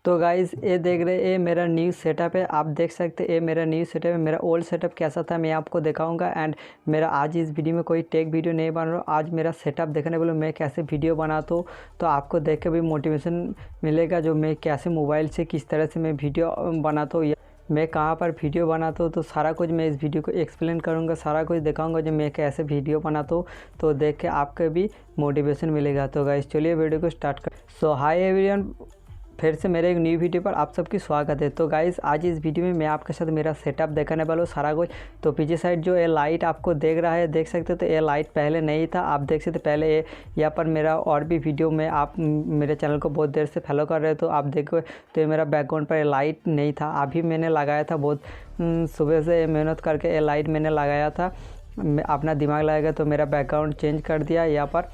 तो गाइज़ ये देख रहे ये मेरा न्यू सेटअप है। आप देख सकते हैं ये मेरा न्यू सेटअप है। मेरा ओल्ड सेटअप कैसा था मैं आपको दिखाऊंगा। एंड मेरा आज इस वीडियो में कोई टेक वीडियो नहीं बन रहा। आज मेरा सेटअप देखने बोलो मैं कैसे वीडियो बनाता हूँ, तो आपको देख के भी मोटिवेशन मिलेगा जो मैं कैसे मोबाइल से किस तरह से मैं वीडियो बनाता हूँ, मैं कहाँ पर वीडियो बनाता हूँ। तो सारा कुछ मैं इस वीडियो को एक्सप्लेन करूँगा, सारा कुछ दिखाऊंगा जो मैं कैसे वीडियो बनाता हूँ, तो देख के आपको भी मोटिवेशन मिलेगा। तो गाइस चलिए वीडियो को स्टार्ट कर। सो हाय एवरीवन, फिर से मेरे एक न्यू वीडियो पर आप सबकी स्वागत है। तो गाइज़ आज इस वीडियो में मैं आपके साथ मेरा सेटअप दिखाने वाला हूँ सारा कुछ। तो पीछे साइड जो ये लाइट आपको देख रहा है, देख सकते हो, तो ये लाइट पहले नहीं था। आप देख सकते पहले ये यहाँ पर मेरा और भी वीडियो में आप मेरे चैनल को बहुत देर से फॉलो कर रहे हो तो आप देखो, तो ये मेरा बैकग्राउंड पर लाइट नहीं था, अभी मैंने लगाया था। बहुत सुबह से मेहनत करके ये लाइट मैंने लगाया था, अपना दिमाग लगाया तो मेरा बैकग्राउंड चेंज कर दिया यहाँ पर।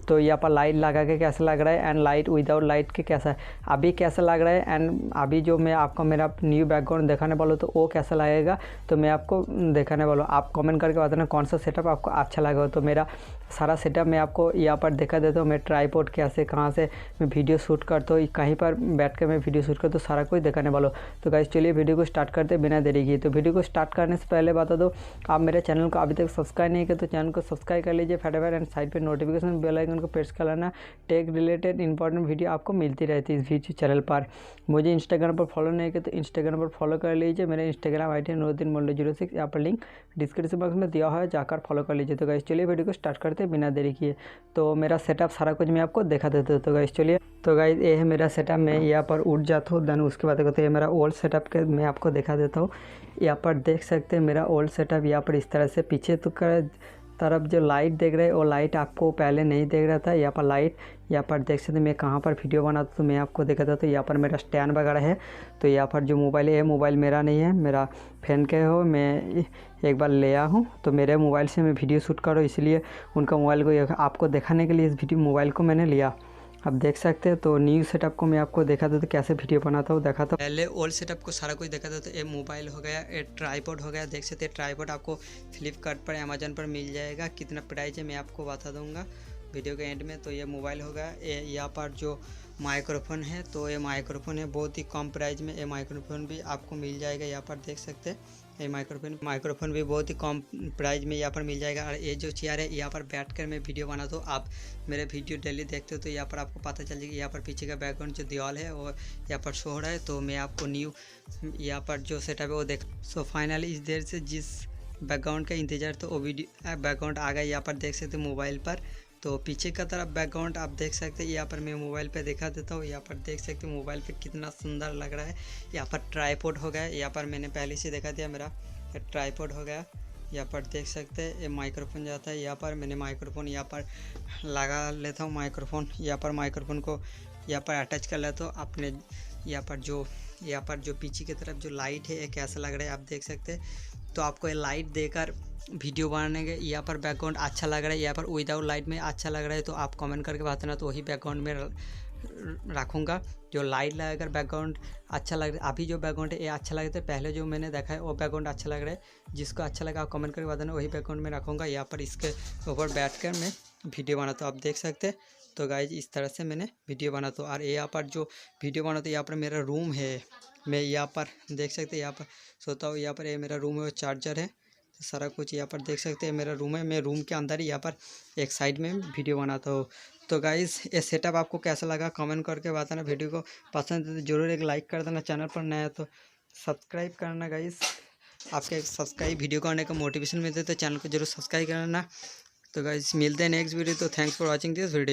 तो यहाँ पर लाइट लगा के कैसा लग रहा है एंड लाइट विदाउट लाइट के कैसा है, अभी कैसा लग रहा है एंड अभी जो मैं आपको मेरा न्यू बैकग्राउंड दिखाने वाला हूँ तो वो कैसा लगेगा, तो मैं आपको दिखाने वाला हूँ। आप कमेंट करके बताना कौन सा सेटअप आपको अच्छा लगा। तो मेरा सारा सेटअप मैं आपको यहाँ पर दिखा देता हूँ। मैं ट्राइपॉड कैसे कहाँ से मैं वीडियो शूट करता हूँ, कहीं पर बैठ कर मैं वीडियो शूट करता हूँ, सारा कुछ दिखाने वाला हूँ। तो गाइस चलिए वीडियो को स्टार्ट करते बिना देरी की। तो वीडियो को स्टार्ट करने से पहले बता दो, आप मेरे चैनल को अभी तक सब्सक्राइब नहीं किया तो चैनल को सब्सक्राइब कर लीजिए फटाफट, एंड साइड पर नोटिफिकेशन बेल आइकन को प्रेस कर लेना। टेक रिलेटेड इंपॉर्टेंट वीडियो आपको मिलती रहती है इस वीडियो चैनल पर। मुझे इंस्टाग्राम पर फॉलो नहीं किया तो इंस्टाग्राम पर फॉलो कर लीजिए। मेरा इंस्टाग्राम आई डी है Mondal06, यहाँ पर लिंक डिस्क्रिप्शन बॉक्स में दिया हुआ है, जाकर फॉलो कर लीजिए। तो गाइस चलिए वीडियो को स्टार्ट करते हैं बिना देरी किए। तो मेरा सेटअप सारा कुछ मैं आपको दिखा देता हूँ। तो गाइस चलिए, तो गाइस ये है मेरा सेटअप। मैं यहाँ पर उठ जाता हूँ, देन उसके बाद कहते हैं मेरा ओल्ड सेटअप के मैं आपको दिखा देता हूँ। यहाँ पर देख सकते हैं मेरा ओल्ड सेटअप यहाँ पर इस तरह से। पीछे तो तरफ जो लाइट देख रहे हैं वो लाइट आपको पहले नहीं देख रहा था। यहाँ पर लाइट यहाँ पर देख सकते मैं कहाँ पर वीडियो बनाता तो मैं आपको देखा था। तो यहाँ पर मेरा स्टैंड वगैरह है। तो यहाँ पर जो मोबाइल है, मोबाइल मेरा नहीं है, मेरा फ्रेंड के हो, मैं एक बार ले आया हूँ। तो मेरे मोबाइल से मैं वीडियो शूट करो, इसलिए उनका मोबाइल को आपको दिखाने के लिए इस वीडियो मोबाइल को मैंने लिया। आप देख सकते हैं। तो न्यू सेटअप को मैं आपको देखा था तो कैसे वीडियो बनाता हूँ देखा था। पहले ओल्ड सेटअप को सारा कुछ देखा था। तो ये मोबाइल हो गया, ये ट्राइपॉड हो गया। देख सकते हैं ट्राइपॉड आपको फ्लिपकार्ट पर अमेजन पर मिल जाएगा। कितना प्राइस है मैं आपको बता दूंगा वीडियो के एंड में। तो ये मोबाइल हो गया। यहाँ पर जो माइक्रोफोन है, तो ये माइक्रोफोन है बहुत ही कम प्राइस में। ये माइक्रोफोन भी आपको मिल जाएगा, यहाँ पर देख सकते हैं। ये माइक्रोफोन भी बहुत ही कम प्राइस में यहाँ पर मिल जाएगा। और ये जो चेयर है यहाँ पर बैठकर मैं वीडियो बनाता हूँ। आप मेरे वीडियो डेली देखते हो तो यहाँ पर आपको पता चल जाएगा। यहाँ पर पीछे का बैकग्राउंड जो दीवार है वो यहाँ पर शो हो रहा है। तो मैं आपको न्यू यहाँ पर जो सेटअप है वो देख। सो फाइनली इस देर से जिस बैकग्राउंड का इंतजार तो वो वीडियो बैकग्राउंड आ गया यहाँ पर देख सकते मोबाइल पर। तो पीछे का तरफ बैकग्राउंड आप देख सकते हैं। यहाँ पर मैं मोबाइल पे दिखा देता हूँ। यहाँ पर देख सकते हैं मोबाइल पे कितना सुंदर लग रहा है। यहाँ पर ट्राइपॉड हो गया, यहाँ पर मैंने पहले से दिखा दिया मेरा ट्राइपॉड हो गया। यहाँ पर देख सकते हैं ये माइक्रोफोन जाता है। यहाँ पर मैंने माइक्रोफोन यहाँ पर लगा लेता हूँ। माइक्रोफोन यहाँ पर माइक्रोफोन को यहाँ पर अटैच कर लेता हूँ अपने। यहाँ पर जो पीछे की तरफ जो लाइट है ये कैसा लग रहा है आप देख सकते हैं। तो आपको ये लाइट देकर वीडियो बनाने के यहाँ पर बैकग्राउंड अच्छा लग रहा है, यहाँ पर विदाउट लाइट में अच्छा लग रहा है तो आप कमेंट करके बताना, तो वही बैकग्राउंड में रखूँगा। जो लाइट लगाकर बैकग्राउंड अच्छा लग रहा है, अभी जो बैकग्राउंड है ये अच्छा लग रहा है, पहले जो मैंने देखा है वो बैकग्राउंड अच्छा लग रहा है। जिसको अच्छा लगा आप कमेंट करके बताना, वही बैकग्राउंड में रखूँगा। यहाँ पर इसके ऊपर बैठकर मैं वीडियो बनाता हूँ, आप देख सकते हैं। तो गाइज इस तरह से मैंने वीडियो बनाता हूँ। और यहाँ पर जो वीडियो बनाता हूँ यहाँ पर मेरा रूम है, मैं यहाँ पर देख सकते हैं यहाँ पर सोता हूँ। यहाँ पर ये मेरा रूम है, वो चार्जर है, तो सारा कुछ यहाँ पर देख सकते हैं मेरा रूम है। मैं रूम के अंदर ही यहाँ पर एक साइड में वीडियो बनाता हूँ। तो गाइज़ ये सेटअप आपको कैसा लगा कमेंट करके बताना। वीडियो को पसंद है तो ज़रूर एक लाइक कर देना, चैनल पर नया है तो सब्सक्राइब करना। गाइज़ आपके सब्सक्राइब वीडियो करने का मोटिवेशन मिलता है तो चैनल को जरूर सब्सक्राइब करना। तो गाइज़ मिलते हैं नेक्स्ट वीडियो। तो thanks for watching this video.